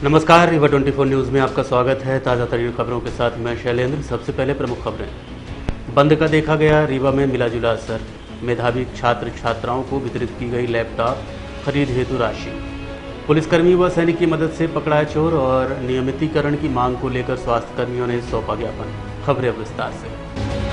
नमस्कार, रीवा 24 न्यूज़ में आपका स्वागत है। ताज़ा तरीन खबरों के साथ मैं शैलेंद्र। सबसे पहले प्रमुख खबरें। बंद का देखा गया रीवा में मिला जुला असर। मेधावी छात्र छात्राओं को वितरित की गई लैपटॉप, खरीद हेतु राशि। पुलिसकर्मी व सैनिक की मदद से पकड़ा चोर और नियमितीकरण की मांग को लेकर स्वास्थ्य कर्मियों ने सौंपा ज्ञापन। खबरें विस्तार से।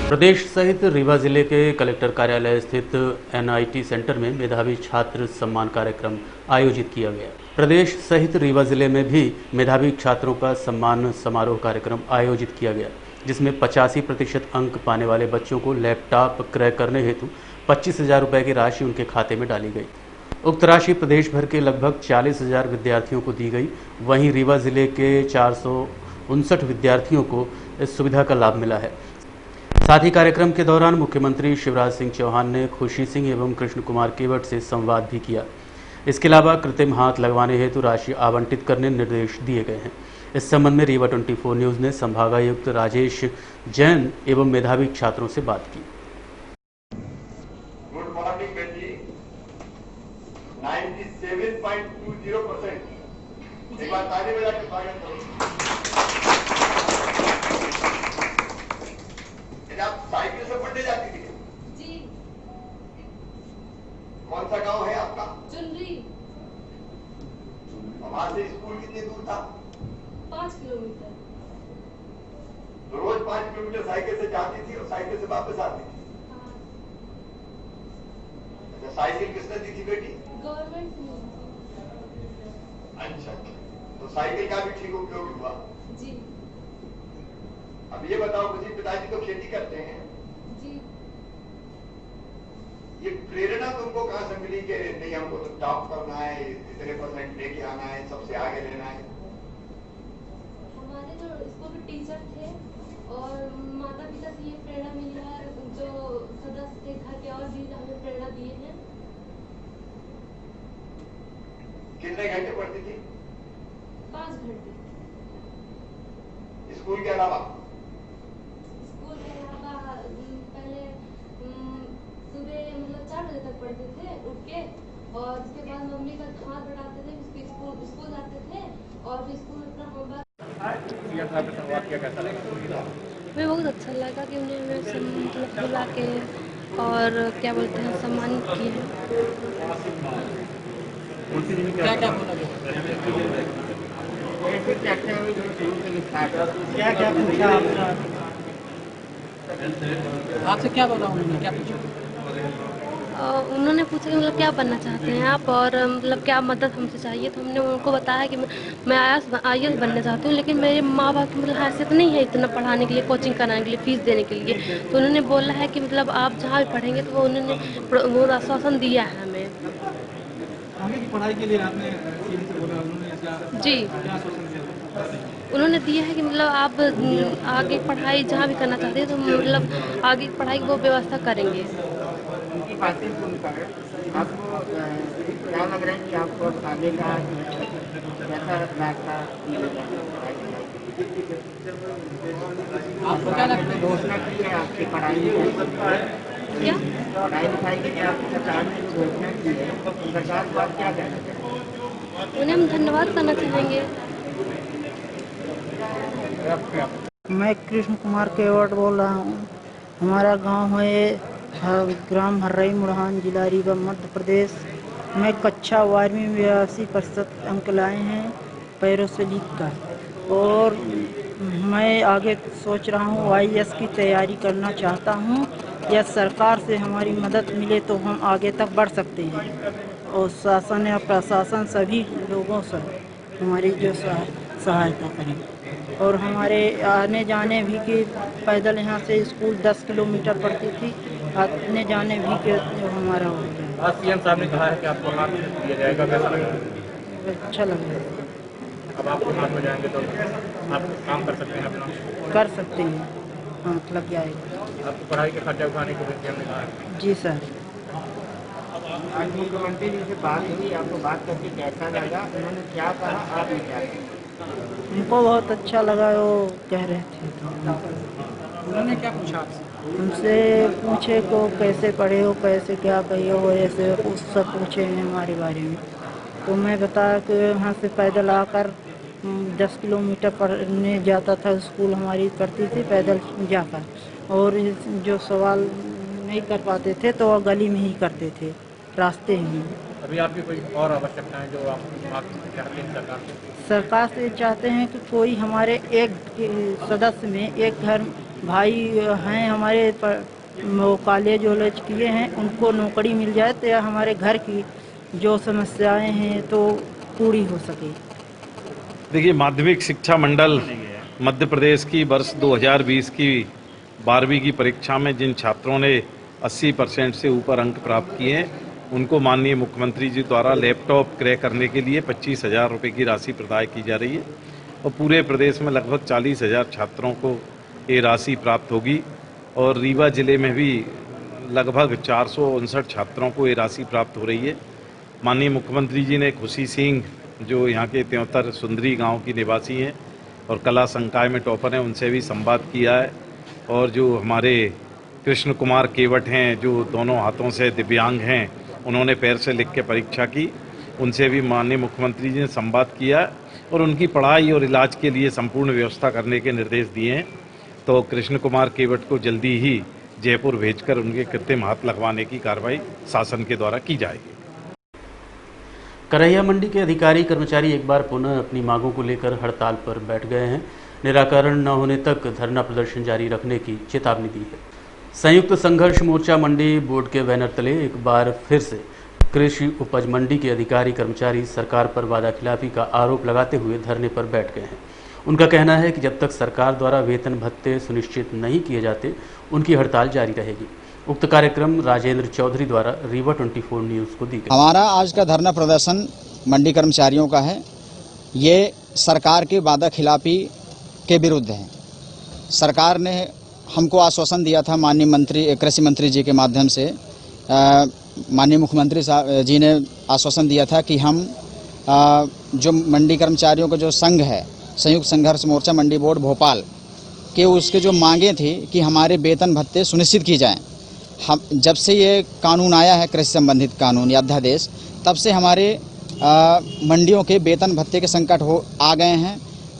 प्रदेश सहित रीवा जिले के कलेक्टर कार्यालय स्थित एनआईटी सेंटर में मेधावी छात्र सम्मान कार्यक्रम आयोजित किया गया। प्रदेश सहित रीवा जिले में भी मेधावी छात्रों का सम्मान समारोह कार्यक्रम आयोजित किया गया, जिसमें 85% अंक पाने वाले बच्चों को लैपटॉप क्रय करने हेतु 25,000 रुपये की राशि उनके खाते में डाली गई। उक्त राशि प्रदेश भर के लगभग 40,000 विद्यार्थियों को दी गई। वहीं रीवा जिले के 459 विद्यार्थियों को इस सुविधा का लाभ मिला है। साथ ही कार्यक्रम के दौरान मुख्यमंत्री शिवराज सिंह चौहान ने खुशी सिंह एवं कृष्ण कुमार केवट से संवाद भी किया। इसके अलावा कृत्रिम हाथ लगवाने हेतु राशि आवंटित करने निर्देश दिए गए हैं। इस संबंध में रीवा 24 न्यूज़ ने संभागायुक्त राजेश जैन एवं मेधावी छात्रों से बात की। गुड मॉर्निंग बेटी। 97.20%। एक बार ताली बजा के स्वागत करो। आप साइकिल से पढ़ने जाती थी? जी। कौन सा गांव है आपका? चुनरी। वहां से स्कूल कितनी दूर था? 5 किलोमीटर। तो रोज 5 किलोमीटर साइकिल से जाती थी और साइकिल से वापस आती थी? हाँ। अच्छा, साइकिल किसने दी थी बेटी? गवर्नमेंट ने। अच्छा, तो साइकिल का भी ठीक उपयोग हुआ? जी। अब ये बताओ मुझे, पिताजी तो खेती करते हैं। जी। ये प्रेरणा तुमको कहां से मिली कि नहीं हमको तो टॉप करना है, इतने % लेके आना है, सबसे आगे लेना है? हमारे जो स्कूल के टीचर थे और माता पिता से ये प्रेरणा मिली है, जो सदस्य थे घर के और भी हमें प्रेरणा दिए हैं। कितने घंटे पढ़ती थी? 5 घंटे। स्कूल के अलावा? स्कूल के अलावा पहले सुबह 4 बजे तक पढ़ते थे उठ के, और उसके बाद मम्मी का हाथ बटाते थे, उसके स्कूल जाते थे और फिर स्कूल में अपना होमवर्क। हमें बहुत अच्छा लगा कि उन्हें हमें मतलब बुला के और क्या बोलते हैं सम्मानित किए हैं। क्या क्या बोला क्या क्या पूछा आपसे? क्या बोला उन्होंने? क्या पूछा? उन्होंने पूछा कि मतलब क्या बनना चाहते हैं आप, और मतलब क्या मदद हमसे चाहिए। तो हमने उनको बताया कि मैं IAS बनना चाहती हूँ, लेकिन मेरे माँ बाप की मतलब हैसियत नहीं है इतना पढ़ाने के लिए, कोचिंग कराने के लिए, फीस देने के लिए। तो उन्होंने बोला है कि मतलब आप जहाँ भी पढ़ेंगे, तो वो उन्होंने वो आश्वासन दिया है हमें। आगे की पढ़ाई के लिए आपने से बोला, उन्होंने जी। क्या आश्वासन दिया? उन्होंने दिया है कि मतलब आप आगे पढ़ाई जहाँ भी करना चाहते हैं, तो मतलब आगे की पढ़ाई की वो व्यवस्था करेंगे। उनकी बातें सुनकर आपको क्या लग रहा है कि आपको आगे का कैसा रास्ता मिलेगा? आपको क्या लगता है? घोषणा की है आपकी पढ़ाई लिखाई के लिए? क्या? पढ़ाई लिखाई के लिए आपकी सरकार ने जो घोषणा की है, तो सरकार को आप क्या कहना चाहते हैं? उन्हें हम धन्यवाद करना चाहेंगे। मैं कृष्ण कुमार केवट बोल रहा हूँ। हमारा गांव है ग्राम हर्रई मुड़हान, जिला रीवा, मध्य प्रदेश। मैं कक्षा 12वीं में 82% अंक लाए हैं पैरों से लिख कर, और मैं आगे सोच रहा हूँ IAS की तैयारी करना चाहता हूँ। या सरकार से हमारी मदद मिले तो हम आगे तक बढ़ सकते हैं, और शासन या प्रशासन सभी लोगों से हमारी जो सहायता करें। और हमारे आने जाने भी के पैदल यहाँ से स्कूल 10 किलोमीटर पड़ती थी, आने जाने भी के जो हमारा हो गया। आज CM साहब ने कहा है कि आपको हाथ दिया जाएगा, कैसा लग रहा है? अच्छा लग रहा है। अब आपको हाथ हो जाएंगे तो आप काम कर सकते हैं अपना? कर सकते हैं, हाथ लग जाएगा। आपको पढ़ाई के खर्चा उठाने को भी CM ने कहा है। जी सर। आज मुख्यमंत्री जी से बात हुई, आपको बात करके कैसा लगा? उन्होंने क्या कहा, आपने क्या कहा? हमको बहुत अच्छा लगा, वो कह रहे थे। तो उन्होंने क्या पूछा आपसे? हमसे पूछे को कैसे पढ़े हो, कैसे क्या कही हो, ऐसे उस सब पूछे हैं हमारे बारे में। तो मैं बताया कि यहाँ से पैदल आकर 10 किलोमीटर पढ़ने जाता था, स्कूल हमारी पढ़ती थी पैदल जाकर, और जो सवाल नहीं कर पाते थे तो वह गली में ही करते थे, रास्ते में। अभी आपकी कोई और आवश्यकताएं जो आप चाहते हैं सरकार से? सरकार से चाहते हैं कि कोई हमारे एक सदस्य में एक घर भाई हैं हमारे वो कॉलेज वॉलेज किए हैं, उनको नौकरी मिल जाए तो या हमारे घर की जो समस्याएं हैं तो पूरी हो सके। देखिए, माध्यमिक शिक्षा मंडल मध्य प्रदेश की वर्ष 2020 की 12वीं की परीक्षा में जिन छात्रों ने 80% से ऊपर अंक प्राप्त किए हैं, उनको माननीय मुख्यमंत्री जी द्वारा लैपटॉप क्रय करने के लिए 25,000 रुपये की राशि प्रदान की जा रही है और पूरे प्रदेश में लगभग 40,000 छात्रों को ये राशि प्राप्त होगी और रीवा जिले में भी लगभग 459 छात्रों को ये राशि प्राप्त हो रही है। माननीय मुख्यमंत्री जी ने खुशी सिंह, जो यहाँ के 73 सुंदरी गांव की निवासी हैं और कला संकाय में टॉपर हैं, उनसे भी संवाद किया है, और जो हमारे कृष्ण कुमार केवट हैं, जो दोनों हाथों से दिव्यांग हैं, उन्होंने पैर से लिख के परीक्षा की, उनसे भी माननीय मुख्यमंत्री जी ने संवाद किया और उनकी पढ़ाई और इलाज के लिए संपूर्ण व्यवस्था करने के निर्देश दिए हैं। तो कृष्ण कुमार केवट को जल्दी ही जयपुर भेजकर उनके कृत्रिम हाथ लगवाने की कार्रवाई शासन के द्वारा की जाएगी। करैया मंडी के अधिकारी कर्मचारी एक बार पुनः अपनी मांगों को लेकर हड़ताल पर बैठ गए हैं। निराकरण न होने तक धरना प्रदर्शन जारी रखने की चेतावनी दी है। संयुक्त संघर्ष मोर्चा मंडी बोर्ड के बैनर तले एक बार फिर से कृषि उपज मंडी के अधिकारी कर्मचारी सरकार पर वादाखिलाफी का आरोप लगाते हुए धरने पर बैठ गए हैं। उनका कहना है कि जब तक सरकार द्वारा वेतन भत्ते सुनिश्चित नहीं किए जाते, उनकी हड़ताल जारी रहेगी। उक्त कार्यक्रम राजेंद्र चौधरी द्वारा रीवा 24 न्यूज़ को दी गई। हमारा आज का धरना प्रदर्शन मंडी कर्मचारियों का है। ये सरकार के वादा खिलाफी के विरुद्ध है। सरकार ने हमको आश्वासन दिया था, माननीय मंत्री कृषि मंत्री जी के माध्यम से माननीय मुख्यमंत्री जी ने आश्वासन दिया था कि हम जो मंडी कर्मचारियों का जो संघ है, संयुक्त संघर्ष मोर्चा मंडी बोर्ड भोपाल के, उसके जो मांगे थी कि हमारे वेतन भत्ते सुनिश्चित की जाएं। हम जब से ये कानून आया है, कृषि संबंधित कानून या अध्यादेश, तब से हमारे मंडियों के वेतन भत्ते के संकट आ गए हैं।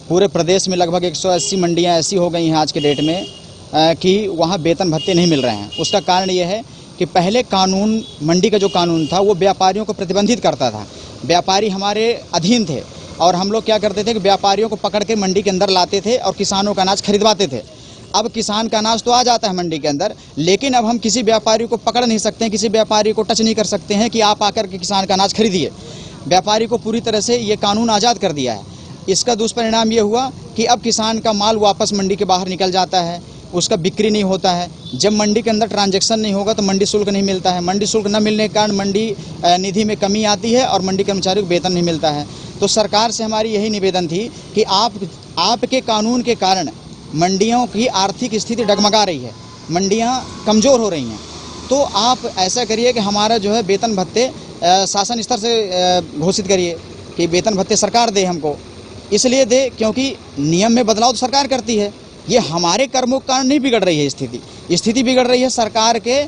पूरे प्रदेश में लगभग 180 मंडियां ऐसी हो गई हैं आज के डेट में कि वहाँ वेतन भत्ते नहीं मिल रहे हैं। उसका कारण ये है कि पहले कानून, मंडी का जो कानून था, वो व्यापारियों को प्रतिबंधित करता था। व्यापारी हमारे अधीन थे और हम लोग क्या करते थे कि व्यापारियों को पकड़ के मंडी के अंदर लाते थे और किसानों का अनाज खरीदवाते थे। अब किसान का अनाज तो आ जाता है मंडी के अंदर, लेकिन अब हम किसी व्यापारी को पकड़ नहीं सकते हैं, किसी व्यापारी को टच नहीं कर सकते हैं कि आप आकर के किसान का अनाज खरीदिए। व्यापारी को पूरी तरह से ये कानून आज़ाद कर दिया है। इसका दुष्परिणाम ये हुआ कि अब किसान का माल वापस मंडी के बाहर निकल जाता है, उसका बिक्री नहीं होता है। जब मंडी के अंदर ट्रांजैक्शन नहीं होगा तो मंडी शुल्क नहीं मिलता है। मंडी शुल्क न मिलने के कारण मंडी निधि में कमी आती है और मंडी कर्मचारियों को वेतन नहीं मिलता है। तो सरकार से हमारी यही निवेदन थी कि आपके कानून के कारण मंडियों की आर्थिक स्थिति डगमगा रही है, मंडियां कमज़ोर हो रही हैं। तो आप ऐसा करिए कि हमारा जो है वेतन भत्ते शासन स्तर से घोषित करिए कि वेतन भत्ते सरकार दे हमको। इसलिए दे क्योंकि नियम में बदलाव तो सरकार करती है। ये हमारे कर्मों के कारण नहीं बिगड़ रही है, स्थिति बिगड़ रही है सरकार के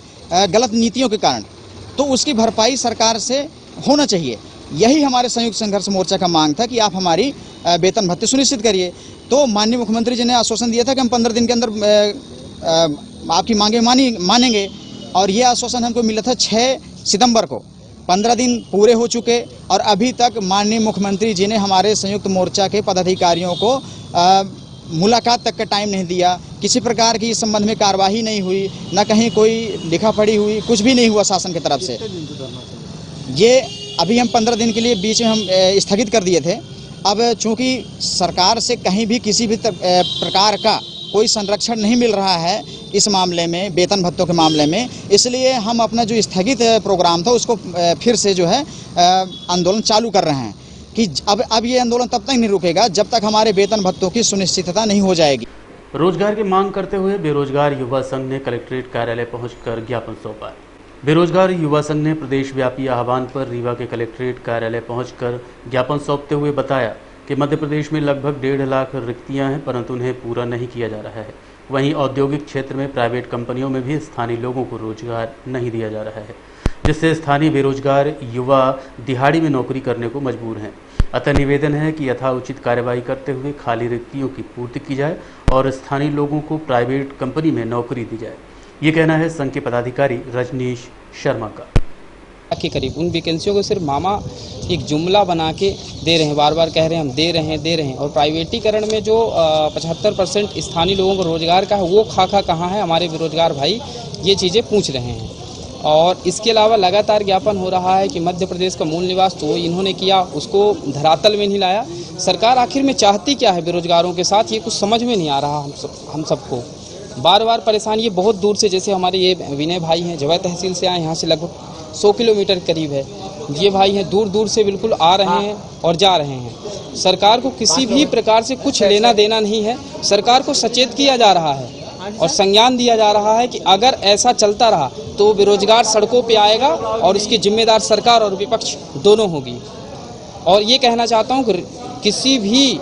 गलत नीतियों के कारण। तो उसकी भरपाई सरकार से होना चाहिए। यही हमारे संयुक्त संघर्ष मोर्चा का मांग था कि आप हमारी वेतन भत्ते सुनिश्चित करिए। तो माननीय मुख्यमंत्री जी ने आश्वासन दिया था कि हम 15 दिन के अंदर आपकी मांगे मानेंगे, और ये आश्वासन हमको मिला था 6 सितंबर को। 15 दिन पूरे हो चुके और अभी तक माननीय मुख्यमंत्री जी ने हमारे संयुक्त मोर्चा के पदाधिकारियों को मुलाकात तक का टाइम नहीं दिया। किसी प्रकार की इस संबंध में कार्रवाई नहीं हुई, न कहीं कोई लिखा पढ़ी हुई, कुछ भी नहीं हुआ शासन की तरफ से। ये अभी हम 15 दिन के लिए बीच में हम स्थगित कर दिए थे। अब चूंकि सरकार से कहीं भी किसी भी प्रकार का कोई संरक्षण नहीं मिल रहा है इस मामले में, वेतन भत्तों के मामले में, इसलिए हम अपना जो स्थगित प्रोग्राम था उसको फिर से जो है आंदोलन चालू कर रहे हैं कि अब ये आंदोलन तब तक नहीं रुकेगा जब तक हमारे वेतन भत्तों की सुनिश्चितता नहीं हो जाएगी। रोजगार की मांग करते हुए बेरोजगार युवा संघ ने कलेक्ट्रेट कार्यालय पहुंचकर ज्ञापन सौंपा। बेरोजगार युवा संघ ने प्रदेश व्यापी आह्वान पर रीवा के कलेक्ट्रेट कार्यालय पहुंचकर ज्ञापन सौंपते हुए बताया कि मध्य प्रदेश में लगभग 1.5 लाख रिक्तियां हैं, परंतु उन्हें पूरा नहीं किया जा रहा है। वहीं औद्योगिक क्षेत्र में प्राइवेट कंपनियों में भी स्थानीय लोगों को रोजगार नहीं दिया जा रहा है, जिससे स्थानीय बेरोजगार युवा दिहाड़ी में नौकरी करने को मजबूर हैं। अतः निवेदन है कि यथाउचित कार्रवाई करते हुए खाली रिक्तियों की पूर्ति की जाए और स्थानीय लोगों को प्राइवेट कंपनी में नौकरी दी जाए। ये कहना है संघ के पदाधिकारी रजनीश शर्मा का। के करीब उन वैकेंसियों को सिर्फ मामा एक जुमला बना के दे रहे हैं, बार बार कह रहे हैं हम दे रहे हैं और प्राइवेटीकरण में जो 75% स्थानीय लोगों को रोजगार का है वो खाका कहाँ है, हमारे बेरोजगार भाई ये चीज़ें पूछ रहे हैं। और इसके अलावा लगातार ज्ञापन हो रहा है कि मध्य प्रदेश का मूल निवास तो इन्होंने किया, उसको धरातल में नहीं लाया। सरकार आखिर में चाहती क्या है बेरोजगारों के साथ, ये कुछ समझ में नहीं आ रहा हम सबको। बार बार परेशानी, ये बहुत दूर से, जैसे हमारे ये विनय भाई हैं जवा तहसील से आए, यहाँ से लगभग 100 किलोमीटर करीब है। ये भाई हैं दूर दूर से बिल्कुल आ रहे हैं और जा रहे हैं। सरकार को किसी भी प्रकार से कुछ लेना देना नहीं है। सरकार को सचेत किया जा रहा है और संज्ञान दिया जा रहा है कि अगर ऐसा चलता रहा तो बेरोजगार सड़कों पे आएगा और इसकी जिम्मेदार सरकार और विपक्ष दोनों होगी। और ये कहना चाहता हूँ कि किसी भी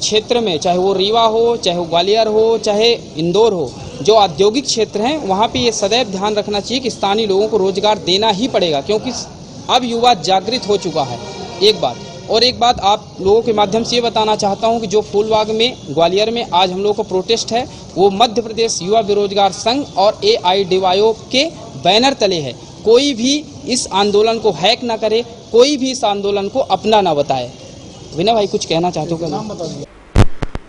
क्षेत्र में, चाहे वो रीवा हो, चाहे वो ग्वालियर हो, चाहे इंदौर हो, जो औद्योगिक क्षेत्र हैं वहाँ पे ये सदैव ध्यान रखना चाहिए कि स्थानीय लोगों को रोजगार देना ही पड़ेगा, क्योंकि अब युवा जागृत हो चुका है। एक बात और एक बात आप लोगों के माध्यम से ये बताना चाहता हूँ कि जो फूलबाग में, ग्वालियर में आज हम लोगों को प्रोटेस्ट है, वो मध्य प्रदेश युवा बेरोजगार संघ और AIDYO के बैनर तले है। कोई भी इस आंदोलन को हैक ना करे, कोई भी इस आंदोलन को अपना ना बताए। विनय भाई कुछ कहना चाहते हो?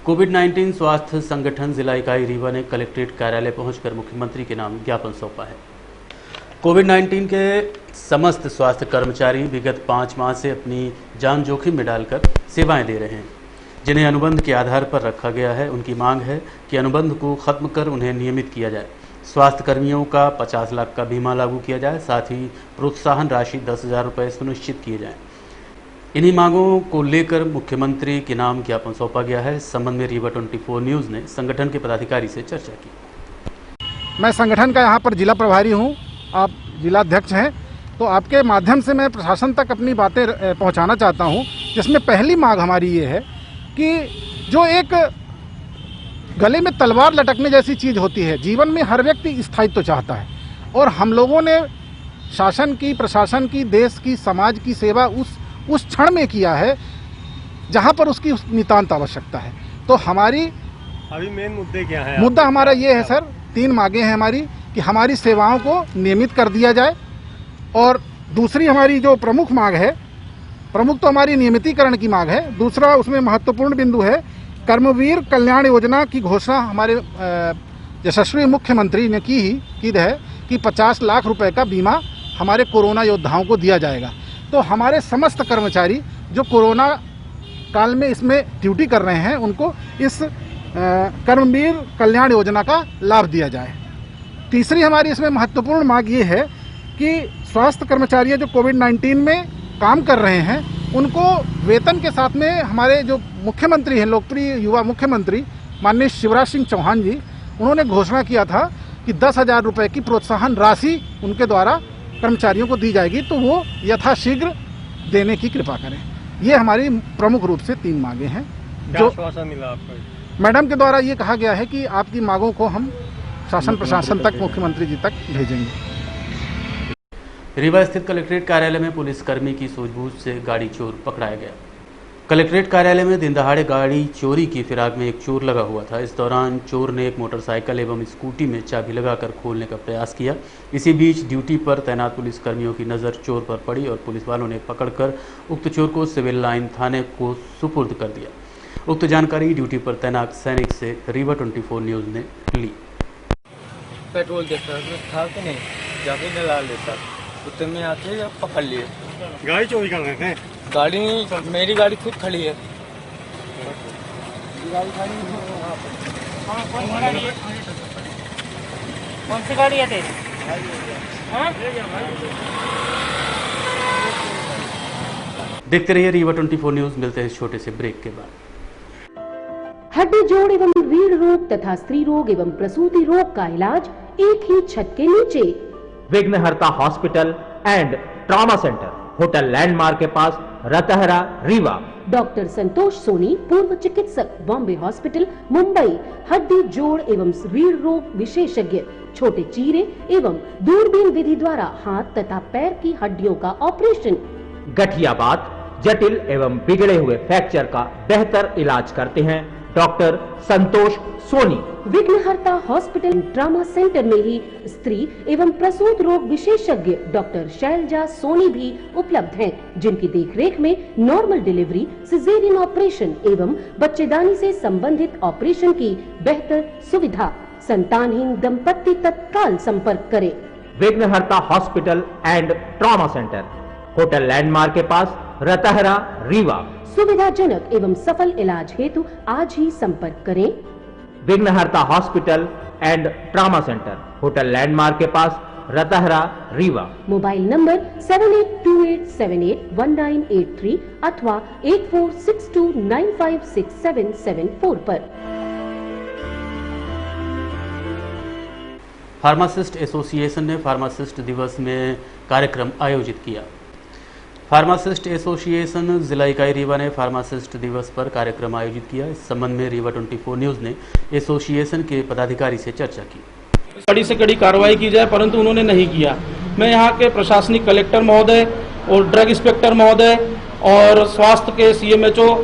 कोविड-19 स्वास्थ्य संगठन जिला इकाई रीवा ने कलेक्ट्रेट कार्यालय पहुंचकर मुख्यमंत्री के नाम ज्ञापन सौंपा है। कोविड-19 के समस्त स्वास्थ्य कर्मचारी विगत 5 माह से अपनी जान जोखिम में डालकर सेवाएं दे रहे हैं, जिन्हें अनुबंध के आधार पर रखा गया है। उनकी मांग है कि अनुबंध को खत्म कर उन्हें नियमित किया जाए। स्वास्थ्य कर्मियों का 50 लाख का बीमा लागू किया जाए, साथ ही प्रोत्साहन राशि 10,000 रुपये सुनिश्चित किए जाएं। इन्हीं मांगों को लेकर मुख्यमंत्री के नाम ज्ञापन सौंपा गया है। इस संबंध में रीवा 24 न्यूज़ ने संगठन के पदाधिकारी से चर्चा की। मैं संगठन का यहाँ पर जिला प्रभारी हूँ, आप जिला अध्यक्ष हैं, तो आपके माध्यम से मैं प्रशासन तक अपनी बातें पहुँचाना चाहता हूँ। जिसमें पहली मांग हमारी ये है कि जो एक गले में तलवार लटकने जैसी चीज़ होती है, जीवन में हर व्यक्ति स्थायित्व तो चाहता है और हम लोगों ने शासन की, प्रशासन की, देश की, समाज की सेवा उस क्षण में किया है जहां पर उसकी नितांत आवश्यकता है। तो हमारी अभी मेन मुद्दे क्या है? मुद्दा हमारा ये है सर, 3 मांगे हैं हमारी कि हमारी सेवाओं को नियमित कर दिया जाए और दूसरी हमारी जो प्रमुख मांग है, प्रमुख तो हमारी नियमितीकरण की मांग है, दूसरा उसमें महत्वपूर्ण बिंदु है कर्मवीर कल्याण योजना की घोषणा हमारे यशस्वी मुख्यमंत्री ने की है कि 50 लाख रुपए का बीमा हमारे कोरोना योद्धाओं को दिया जाएगा। तो हमारे समस्त कर्मचारी जो कोरोना काल में इसमें ड्यूटी कर रहे हैं उनको इस कर्मवीर कल्याण योजना का लाभ दिया जाए। तीसरी हमारी इसमें महत्वपूर्ण मांग ये है कि स्वास्थ्य कर्मचारी जो कोविड-19 में काम कर रहे हैं उनको वेतन के साथ में हमारे जो मुख्यमंत्री हैं, लोकप्रिय युवा मुख्यमंत्री माननीय शिवराज सिंह चौहान जी, उन्होंने घोषणा किया था कि 10,000 रुपये की प्रोत्साहन राशि उनके द्वारा कर्मचारियों को दी जाएगी, तो वो यथाशीघ्र देने की कृपा करें। ये हमारी प्रमुख रूप से 3 मांगे हैं। जो आश्वासन मिला आपको? मैडम के द्वारा ये कहा गया है कि आपकी मांगों को हम शासन प्रशासन तक, मुख्यमंत्री जी तक भेजेंगे। रीवा स्थित कलेक्ट्रेट कार्यालय में पुलिसकर्मी की सूझबूझ से गाड़ी चोर पकड़ाया गया। कलेक्ट्रेट कार्यालय में दिन दहाड़े गाड़ी चोरी की फिराक में एक चोर लगा हुआ था। इस दौरान चोर ने एक मोटरसाइकिल एवं स्कूटी में चाबी लगाकर खोलने का प्रयास किया। इसी बीच ड्यूटी पर तैनात पुलिसकर्मियों की नज़र चोर पर पड़ी और पुलिस वालों ने पकड़कर उक्त चोर को सिविल लाइन थाने को सुपुर्द कर दिया। उक्त जानकारी ड्यूटी पर तैनात सैनिक से रीवा 24 न्यूज़ ने ली। पेट्रोल देता था कि नहीं, जाके डला लेता, उतने में आके पकड़ लिए। गाड़ी चोरी कर रहे थे? गाड़ी मेरी गाड़ी खुद खड़ी है। कौन सी गाड़ी है तेरी? देखते रहिए रीवा 24 न्यूज़। मिलते हैं इस छोटे से ब्रेक के बाद। हड्डी जोड़ एवं रीढ़ रोग तथा स्त्री रोग एवं प्रसूति रोग का इलाज एक ही छत के नीचे। विघ्नहर्ता hospital and trauma centre, hotel landmark के पास, रतहरा, रीवा। डॉक्टर संतोष सोनी, पूर्व चिकित्सक, बॉम्बे हॉस्पिटल, मुंबई। हड्डी जोड़ एवं रीढ़ रोग विशेषज्ञ, छोटे चीरे एवं दूरबीन विधि द्वारा हाथ तथा पैर की हड्डियों का ऑपरेशन। गठिया बात, जटिल एवं बिगड़े हुए फ्रैक्चर का बेहतर इलाज करते हैं डॉक्टर संतोष सोनी। विघ्नहर्ता हॉस्पिटल ट्रॉमा सेंटर में ही स्त्री एवं प्रसूत रोग विशेषज्ञ डॉक्टर शैलजा सोनी भी उपलब्ध हैं, जिनकी देखरेख में नॉर्मल डिलीवरी, सिजेरियन ऑपरेशन एवं बच्चेदानी से संबंधित ऑपरेशन की बेहतर सुविधा। संतानहीन दंपत्ति तत्काल संपर्क करें। विघ्नहर्ता hospital and trauma centre, hotel landmark के पास, रतहरा, रीवा। सुविधाजनक एवं सफल इलाज हेतु आज ही संपर्क करें। विघ्नहर्ता hospital and trauma centre, hotel landmark के पास, रतहरा, रीवा। मोबाइल नंबर 7828781983 अथवा 8462956774 पर। फार्मासिस्ट एसोसिएशन ने फार्मासिस्ट दिवस में कार्यक्रम आयोजित किया। फार्मासिस्ट एसोसिएशन जिला इकाई रीवा ने फार्मासिस्ट दिवस पर कार्यक्रम आयोजित किया। इस संबंध में रीवा 24 न्यूज ने एसोसिएशन के पदाधिकारी से चर्चा की। कड़ी से कड़ी कार्रवाई की जाए, परंतु उन्होंने नहीं किया। मैं यहाँ के प्रशासनिक कलेक्टर महोदय और ड्रग इंस्पेक्टर महोदय और स्वास्थ्य के CMHO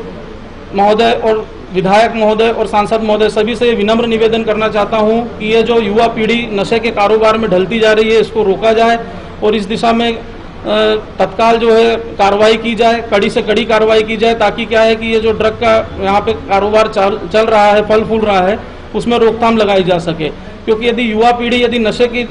महोदय और विधायक महोदय और सांसद महोदय सभी से विनम्र निवेदन करना चाहता हूँ कि ये जो युवा पीढ़ी नशे के कारोबार में ढलती जा रही है, इसको रोका जाए और इस दिशा में तत्काल जो है कार्रवाई की जाए, कड़ी से कड़ी कार्रवाई की जाए, ताकि क्या है कि ये जो ड्रग का यहाँ पे कारोबार चल रहा है, फल फूल रहा है, उसमें रोकथाम लगाई जा सके। क्योंकि यदि युवा पीढ़ी यदि नशे की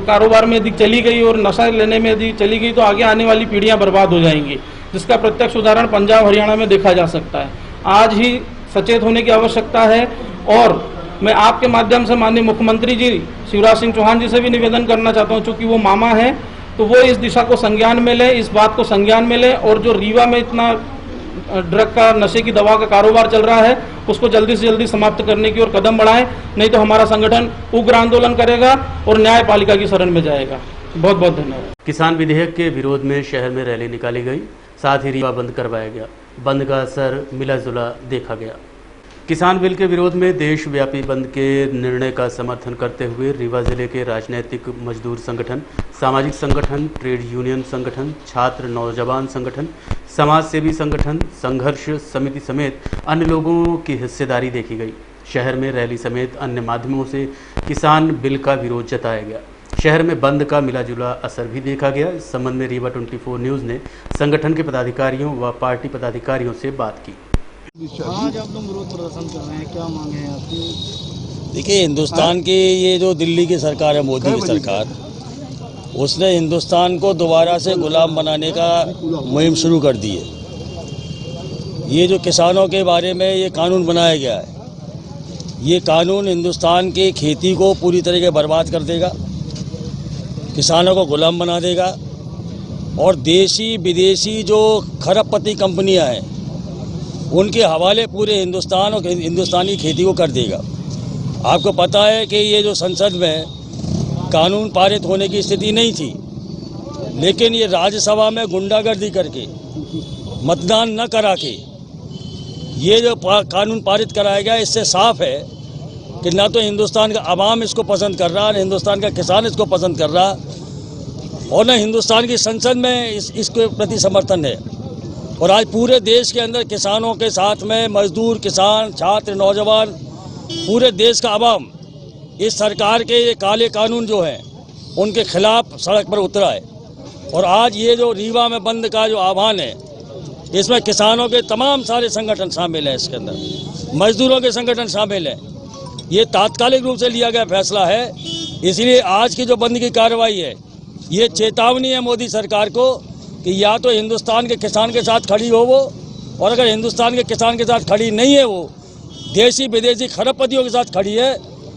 कारोबार में यदि चली गई और नशा लेने में यदि चली गई तो आगे आने वाली पीढ़ियां बर्बाद हो जाएंगी, जिसका प्रत्यक्ष उदाहरण पंजाब हरियाणा में देखा जा सकता है। आज ही सचेत होने की आवश्यकता है और मैं आपके माध्यम से माननीय मुख्यमंत्री जी शिवराज सिंह चौहान जी से भी निवेदन करना चाहता हूं, चूंकि वो मामा है तो वो इस दिशा को संज्ञान में ले, इस बात को संज्ञान में ले और जो रीवा में इतना ड्रग का, नशे की दवा का कारोबार चल रहा है उसको जल्दी से जल्दी समाप्त करने की ओर कदम बढ़ाएं, नहीं तो हमारा संगठन उग्र आंदोलन करेगा और न्यायपालिका की शरण में जाएगा। बहुत बहुत धन्यवाद। किसान विधेयक के विरोध में शहर में रैली निकाली गई, साथ ही रीवा बंद करवाया गया। बंद का असर मिला जुला देखा गया। किसान बिल के विरोध में देशव्यापी बंद के निर्णय का समर्थन करते हुए रीवा जिले के राजनीतिक मजदूर संगठन, सामाजिक संगठन, ट्रेड यूनियन संगठन, छात्र नौजवान संगठन, समाज सेवी संगठन, संघर्ष समिति समेत अन्य लोगों की हिस्सेदारी देखी गई। शहर में रैली समेत अन्य माध्यमों से किसान बिल का विरोध जताया गया। शहर में बंद का मिलाजुला असर भी देखा गया। इस संबंध में रीवा 24 न्यूज़ ने संगठन के पदाधिकारियों व पार्टी पदाधिकारियों से बात की। आज आप लोग विरोध प्रदर्शन कर रहे हैं, क्या मांगे हैं आपकी? देखिए, हिंदुस्तान की ये जो दिल्ली की सरकार है, मोदी की सरकार, उसने हिंदुस्तान को दोबारा से गुलाम बनाने का मुहिम शुरू कर दी है। ये जो किसानों के बारे में ये कानून बनाया गया है, ये कानून हिंदुस्तान की खेती को पूरी तरीके बर्बाद कर देगा, किसानों को गुलाम बना देगा और देशी विदेशी जो खरबपति कंपनियां हैं उनके हवाले पूरे हिंदुस्तान और हिंदुस्तानी खेती को कर देगा। आपको पता है कि ये जो संसद में कानून पारित होने की स्थिति नहीं थी, लेकिन ये राज्यसभा में गुंडागर्दी करके, मतदान न करा के ये जो कानून पारित कराया गया, इससे साफ है कि ना तो हिंदुस्तान का आवाम इसको पसंद कर रहा, न हिंदुस्तान का किसान इसको पसंद कर रहा और न हिंदुस्तान की संसद में इसके प्रति समर्थन है। और आज पूरे देश के अंदर किसानों के साथ में मजदूर, किसान, छात्र, नौजवान, पूरे देश का आवाम इस सरकार के ये काले कानून जो हैं उनके खिलाफ सड़क पर उतरा है। और आज ये जो रीवा में बंद का जो आह्वान है, इसमें किसानों के तमाम सारे संगठन शामिल हैं, इसके अंदर मजदूरों के संगठन शामिल हैं। ये तात्कालिक रूप से लिया गया फैसला है, इसलिए आज की जो बंद की कार्रवाई है ये चेतावनी है मोदी सरकार को कि या तो हिंदुस्तान के किसान के साथ खड़ी हो वो, और अगर हिंदुस्तान के किसान के साथ खड़ी नहीं है वो, देशी विदेशी खरबपतियों के साथ खड़ी है,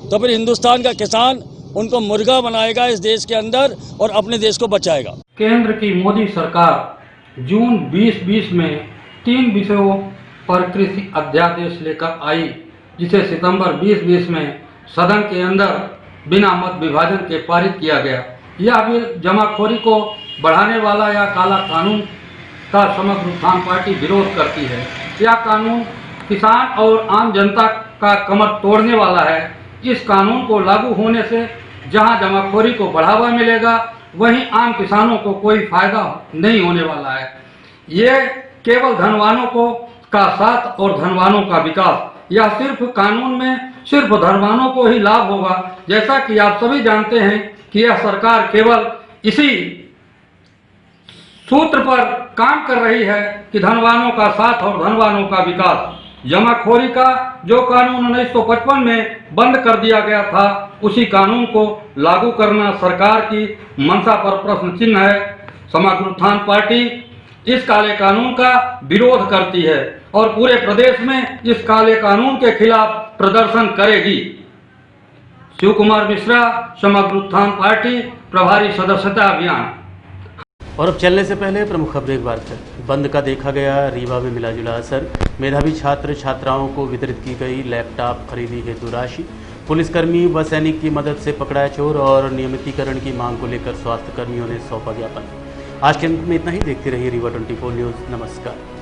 तो फिर हिंदुस्तान का किसान उनको मुर्गा बनाएगा इस देश के अंदर और अपने देश को बचाएगा। केंद्र की मोदी सरकार जून 2020 में 3 विषयों पर कृषि अध्यादेश लेकर आई, जिसे सितंबर 2020 में सदन के अंदर बिना मत विभाजन के पारित किया गया। यह बिल जमाखोरी को बढ़ाने वाला या काला कानून का समग्र उत्थान पार्टी विरोध करती है। यह कानून किसान और आम जनता का कमर तोड़ने वाला है। इस कानून को लागू होने से जहां जमाखोरी को बढ़ावा मिलेगा, वहीं आम किसानों को कोई फायदा नहीं होने वाला है। ये केवल धनवानों को का साथ और धनवानों का विकास। यह सिर्फ कानून में सिर्फ धनवानों को ही लाभ होगा। जैसा कि आप सभी जानते हैं कि यह सरकार केवल इसी सूत्र पर काम कर रही है कि धनवानों का साथ और धनवानों का विकास। जमाखोरी का जो कानून 1955 में बंद कर दिया गया था, उसी कानून को लागू करना सरकार की मंशा पर प्रश्न चिन्ह है। समग्र उत्थान पार्टी इस काले कानून का विरोध करती है और पूरे प्रदेश में इस काले कानून के खिलाफ प्रदर्शन करेगी। शिव कुमार मिश्रा, समग्र उत्थान पार्टी, प्रभारी सदस्यता अभियान। और अब चलने से पहले प्रमुख खबरें एक बार फिर। बंद का देखा गया रीवा में मिला जुला असर। मेधावी छात्र छात्राओं को वितरित की गई लैपटॉप खरीदी हेतु राशि। पुलिसकर्मी व सैनिक की मदद से पकड़ा चोर और नियमितीकरण की मांग को लेकर स्वास्थ्य कर्मियों ने सौंपा ज्ञापन। आज के अंक में इतना ही। देखते रहिए रीवा 24 न्यूज़। नमस्कार।